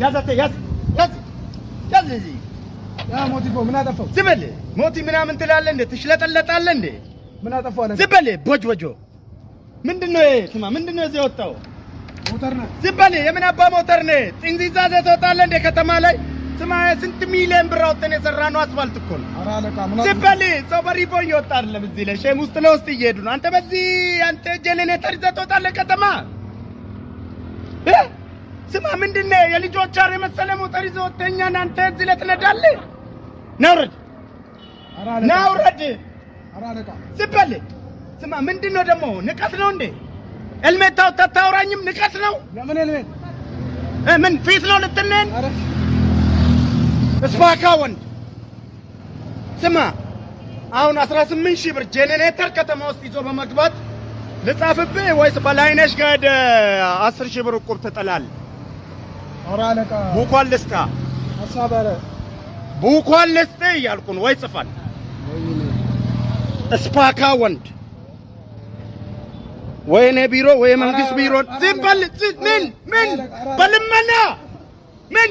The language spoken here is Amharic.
ያዝ እዚህ ያ ሞቲፎ ምን አጠፋው? ዝም በል ሞቲ ምናምን ትላለህ እንዴ? ትሽለጠለጣለህ እንዴ? ምን አጠፋው አለ? ዝም በል ቦጆ ምንድነው ይሄ? ስማ ምንድነው እዚህ ወጣው? ሞተር ነው። ዝም በል የምን አባ ሞተር ነው? ጥንዚዛ ዘተወጣለህ እንዴ ከተማ ላይ? ስማ ስንት ሚሊዮን ብር አውጥተን የሰራነው አስፋልት እኮ ነው። ኧረ አለቃ ምን ዝም በል ሰው በሪፎ እየወጣ አይደለም እዚህ ላይ ሼም ውስጥ ለውስጥ እየሄዱ ነው። አንተ በዚህ አንተ ጀነሬተር ይዘህ ትወጣለህ ከተማ? ስማ ምንድነው የልጆች አር የመሰለ ሞተር ይዘህ ወጥተኛን አንተ እዚህ ላይ ትነዳለህ? ናውረድ ናውረድ። ኧረ አለቃ ዝም በል ስማ ምንድነው ደግሞ ንቀት ነው እንዴ? ኤልሜታው ታታውራኝም ንቀት ነው። ለምን ኤልሜት ምን ፊት ነው ልትነን? ኧረ እስፋካ ወንድ ስማ አሁን 18000 ብር ጄኔሬተር ከተማ ውስጥ ይዞ በመግባት ልጻፍብህ ወይስ በላይነሽ ጋር 10000 ብር እቁብ ትጥላለህ? ኧረ አለቃ ቡኳን ልስጣ ሐሳብ አለ ቡኳን ልስጥ እያልኩ ነው። ወይ ጽፋል እስፋካ ወንድ ወይኔ ቢሮ ወይ መንግስት ቢሮ ዝም በል ምን በልመና ምን